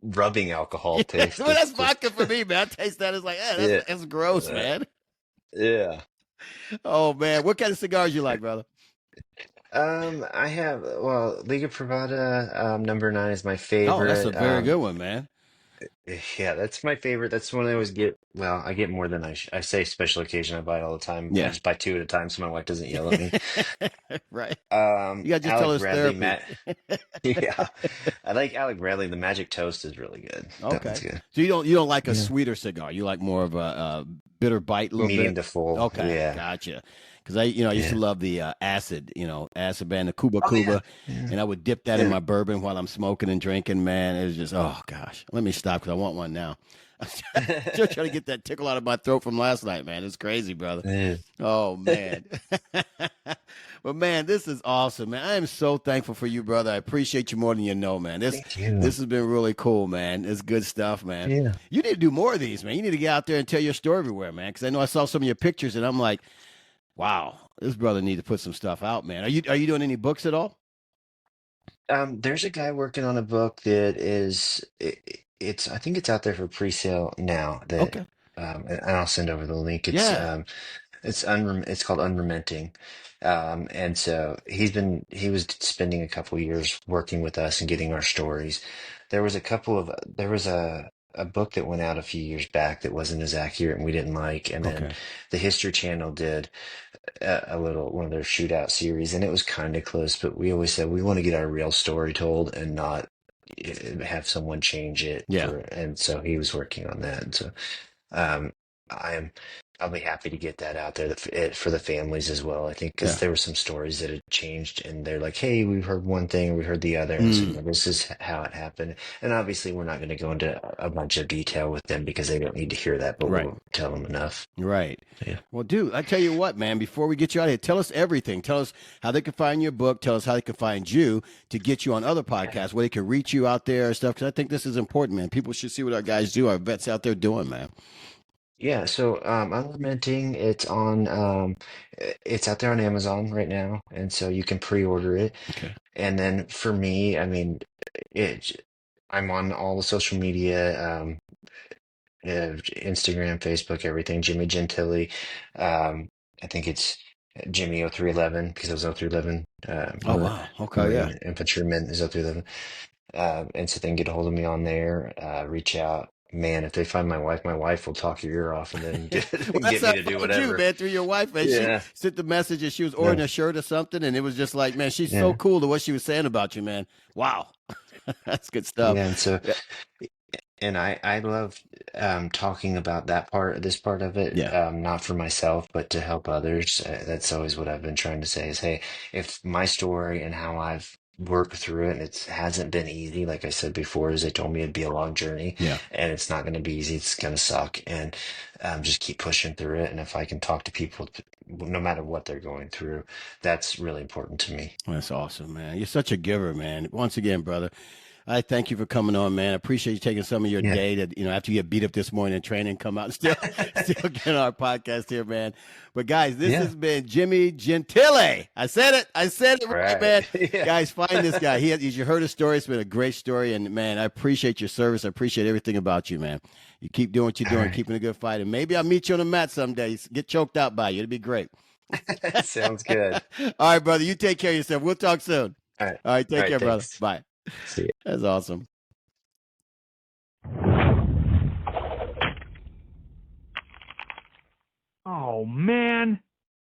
rubbing alcohol Yeah, taste. well, It's that's just vodka for me, man. I taste that. It's like, yeah, that's gross, uh, man. yeah. Oh man, what kind of cigars you like, brother? I have Liga Privada #9 is my Oh, that's a favorite. very good one, man. Yeah, that's my favorite. That's one I always get. Well, I get more than I say special occasion. I buy it all the time. I Yeah, just buy two at a time so my wife doesn't yell at me. right. You gotta just tell Alec us Bradley, therapy. Matt. Yeah, I like Alec Bradley. The Magic Toast is really good. That one's Okay, good. so you don't like a Yeah, sweeter cigar. You like more of a bitter bite, a little medium bit. to full. Okay, Yeah, gotcha. Because I used to yeah. love the acid, acid band, the Cuba Oh yeah, Cuba, yeah, and I would dip that in yeah. my bourbon while I'm smoking and drinking. Man, it was just, oh gosh, let me stop because I want one now. I'm still trying to get that tickle out of my throat from last night, man. It's crazy, brother. Yeah. Oh man. But man, this is awesome, man. I am so thankful for you, brother. I appreciate you more than you know, man. This Thank you. this has been really cool, man. It's good stuff, man. Yeah. You need to do more of these, man. You need to get out there and tell your story everywhere, man. Because I know I saw some of your pictures, and I'm like, wow, this brother need to put some stuff out, man. Are you doing any books at all? There's a guy working on a book that it's I think it's out there for pre-sale now that Okay. and I'll send over the link. Yeah. It's called Unrelenting. And so he was spending a couple years working with us and getting our stories. There was a book that went out a few years back that wasn't as accurate and we didn't like. And then Okay. the History Channel did a little one of their shootout series, and it was kind of close, but we always said we want to get our real story told and not have someone change it Yeah. and so he was working on that. And so um, I am. I'll be happy to get that out there for the families as well. I think because Yeah. there were some stories that had changed, and they're like, "Hey, we've heard one thing, we heard the other," and so Mm. this is how it happened. And obviously, we're not going to go into a bunch of detail with them because they don't need to hear that, but Right. we'll tell them enough. Right. Yeah. Well, dude, I tell you what, man, before we get you out of here, tell us everything. Tell us how they can find your book. Tell us how they can find you to get you on other podcasts, where they can reach you out there and stuff. Because I think this is important, man. People should see what our guys do, our vets out there doing, man. Yeah, so Unrelenting, it's out there on Amazon right now, and so you can pre-order it. Okay. And then for me, I mean, it I'm on all the social media, Instagram, Facebook, everything. Jimmy Gentili, um, I think it's Jimmy 0311 because it was 0311. Oh, wow. Okay. Yeah. Marine infantryman is 0311. And so they can get a hold of me on there, reach out. man, if they find my wife will talk your ear off and then Well, that's get how me I to do found you, whatever. man, through your wife, man. She Yeah. sent the message and she was ordering No. a shirt or something, and it was just like, man, she's so Yeah. cool to what she was saying about you, man. Wow. That's good stuff. Yeah. And so, Yeah. and I love talking about this part of it, Yeah. not for myself, but to help others. That's always what I've been trying to say is, hey, if my story and how I've worked through it, and it hasn't been easy, like I said before, is they told me it'd be a long journey, Yeah. and it's not going to be easy. It's going to suck, and just keep pushing through it. And if I can talk to people, no matter what they're going through, that's really important to me. That's awesome, man. You're such a giver, man. Once again, brother, I thank you for coming on, man. I appreciate you taking some of your Yeah. day to, after you get beat up this morning in training, come out and still get on our podcast here, man. But guys, this Yeah. has been Jimmy Gentile. I said it All right, right. man. Yeah. Guys, find this guy. You heard his story. It's been a great story. And man, I appreciate your service. I appreciate everything about you, man. You keep doing what you're All doing, right. keeping a good fight. And maybe I'll meet you on the mat someday. Get choked out by you. It'd be great. Sounds good. All right, brother. You take care of yourself. We'll talk soon. All right. All right. All Take right. care, brother. Thanks. Bye. See you. That's awesome. Oh, man.